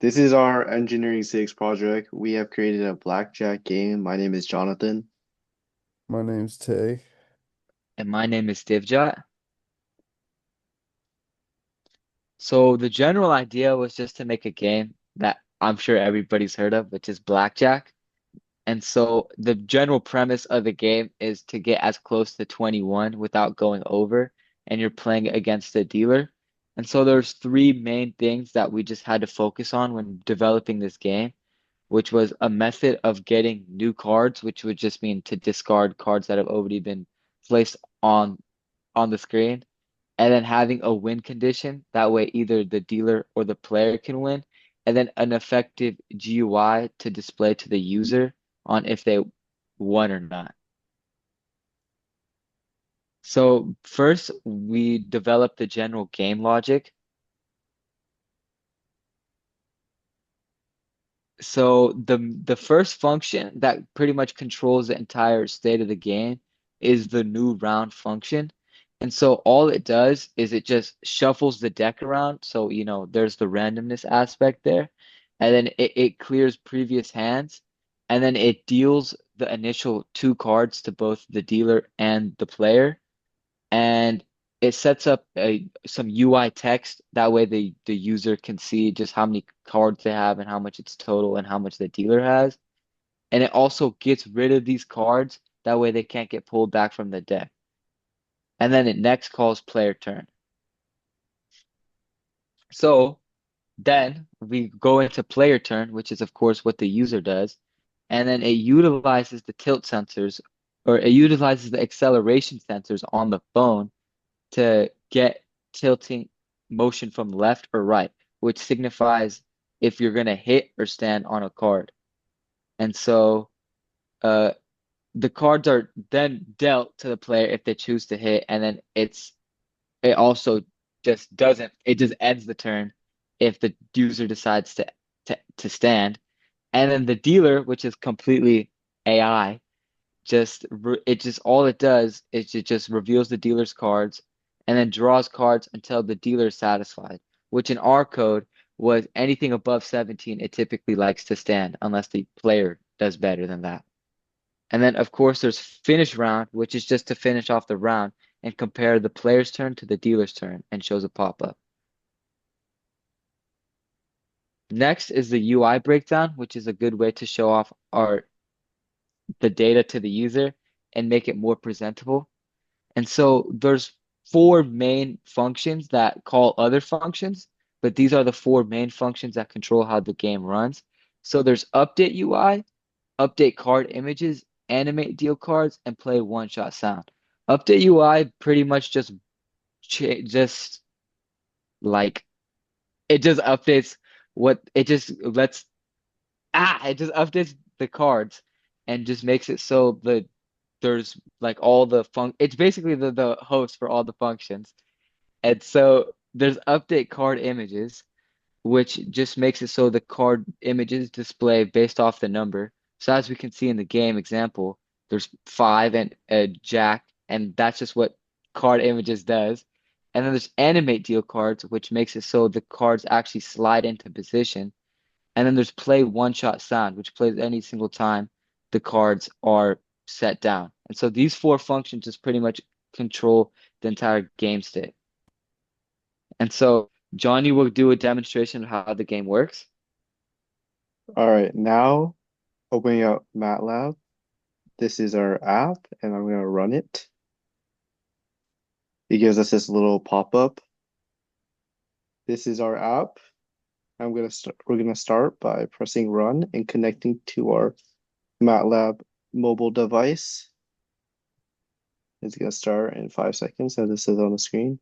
This is our Engineering 6 project. We have created a blackjack game. My name is Jonathan. My name's Tay. And my name is Divjot. So the general idea was just to make a game that I'm sure everybody's heard of, which is blackjack. And so the general premise of the game is to get as close to 21 without going over, and you're playing against a dealer. And so there's three main things that we just had to focus on when developing this game, which was a method of getting new cards, which would just mean to discard cards that have already been placed on the screen, and then having a win condition. That way, either the dealer or the player can win, and then an effective GUI to display to the user on if they won or not. So first, we developed the general game logic. So the first function that pretty much controls the entire state of the game is the new round function. And so all it does is it just shuffles the deck around. So, there's the randomness aspect there. And then it clears previous hands. And then it deals the initial two cards to both the dealer and the player, and it sets up some UI text. That way the user can see just how many cards they have and how much it's total and how much the dealer has. And it also gets rid of these cards. That way they can't get pulled back from the deck. And then it next calls player turn. So then we go into player turn, which is of course what the user does. And then it utilizes the tilt sensors, or it utilizes the acceleration sensors on the phone to get tilting motion from left or right, which signifies if you're going to hit or stand on a card. And so uh, the cards are then dealt to the player if they choose to hit, and then it also it just ends the turn if the user decides to stand. And then the dealer, which is completely AI, just all it does is it just reveals the dealer's cards and then draws cards until the dealer is satisfied, which in our code was anything above 17, it typically likes to stand unless the player does better than that. And then of course there's finish round, which is just to finish off the round and compare the player's turn to the dealer's turn and shows a pop-up. Next is the UI breakdown, which is a good way to show off our the data to the user and make it more presentable. And so there's four main functions that call other functions, but these are the four main functions that control how the game runs. So there's update UI, update card images, animate deal cards, and play one-shot sound. Update UI pretty much just like it just updates what it just lets it just updates the cards and just makes it so there's like all the it's basically the host for all the functions. And so there's update card images, which just makes it so the card images display based off the number. So as we can see in the game example, there's five and a jack, and that's just what card images does. And then there's animate deal cards, which makes it so the cards actually slide into position. And then there's play one shot sound, which plays any single time the cards are set down. And so these four functions just pretty much control the entire game state. And so Johnny will do a demonstration of how the game works. All right, now opening up MATLAB. This is our app, and I'm going to run it. It gives us this little pop-up. This is our app. We're going to start by pressing run and connecting to our MATLAB mobile device. It's going to start in 5 seconds, as this is on the screen.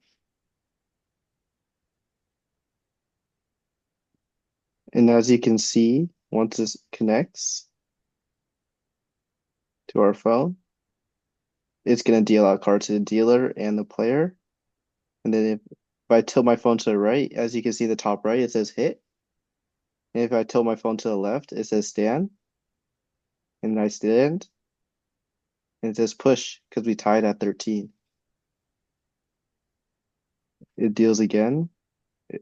And as you can see, once this connects to our phone, it's going to deal out cards to the dealer and the player. And then if I tilt my phone to the right, as you can see the top right, it says hit. And if I tilt my phone to the left, it says stand. And I stand. And it says push because we tied at 13. It deals again.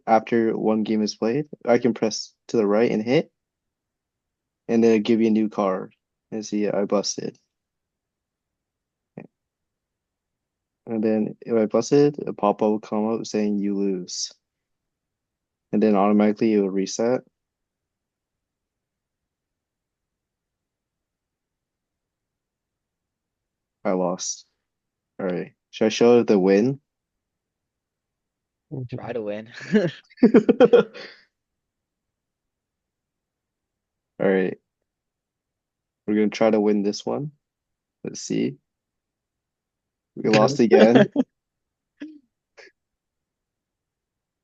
after one game is played, I can press to the right and hit, and then it'll give you a new card. And see, I busted. And then if I busted, a pop-up will come up saying you lose. And then automatically it will reset. I lost. All right. Should I show the win? Try to win. All right. We're gonna try to win this one. Let's see. We lost again.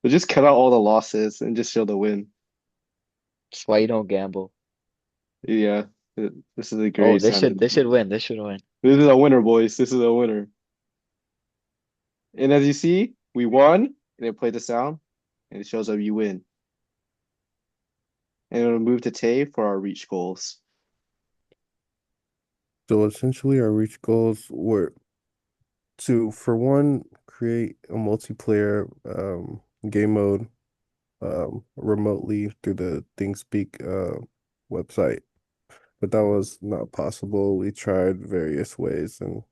We'll just cut out all the losses and just show the win. That's why you don't gamble. Yeah. This is a Oh, great sounding. they should win. They should win. This is a winner, boys. This is a winner. And as you see, we won, and it played the sound, and it shows up you win. And it'll move to Tay for our reach goals. So essentially, our reach goals were to, for one, create a multiplayer game mode remotely through the ThinkSpeak website. But that was not possible. We tried various ways and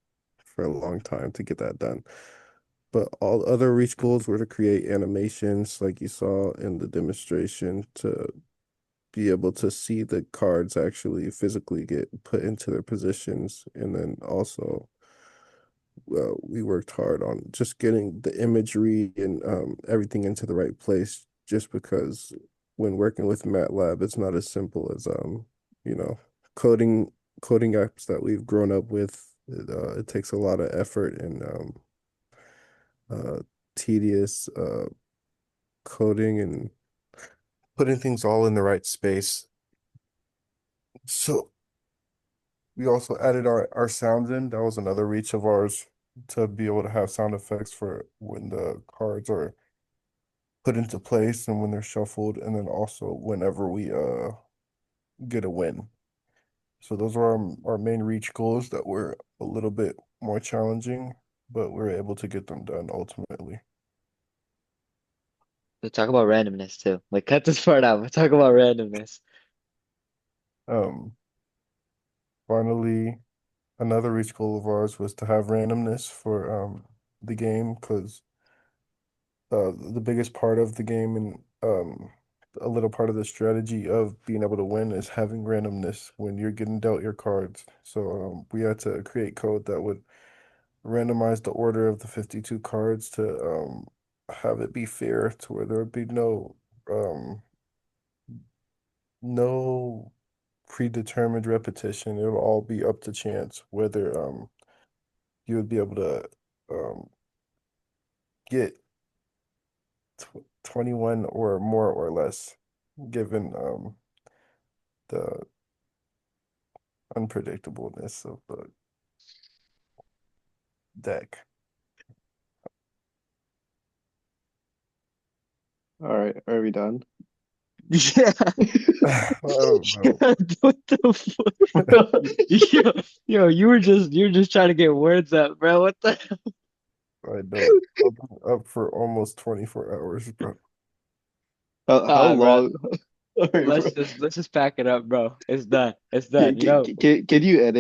for a long time to get that done. But all other reach goals were to create animations like you saw in the demonstration to be able to see the cards actually physically get put into their positions. And then also we worked hard on just getting the imagery and everything into the right place, just because when working with MATLAB, it's not as simple as you know, coding coding apps that we've grown up with. It takes a lot of effort and uh, tedious coding and putting things all in the right space. So we also added our sounds in. That was another reach of ours to be able to have sound effects for when the cards are put into place and when they're shuffled, and then also whenever we get a win. So those are our main reach goals that were a little bit more challenging, but we were able to get them done ultimately. We'll talk about randomness too. Like, cut this part out. We'll talk about randomness. Um, Finally, another reach goal of ours was to have randomness for the game, because the biggest part of the game and a little part of the strategy of being able to win is having randomness when you're getting dealt your cards. So we had to create code that would randomize the order of the 52 cards to have it be fair, to where there would be um no predetermined repetition. It'll all be up to chance whether you would be able to um get 21 or more or less, given the unpredictableness of the deck. All right, are we done? Yeah. I don't know. What the fuck? Yo, you were just trying to get words out, bro. What the hell? I know. I've been up for almost 24 hours, bro. How Bro. long? All right, bro. Let's just pack it up, bro. It's done. It's done. Can you edit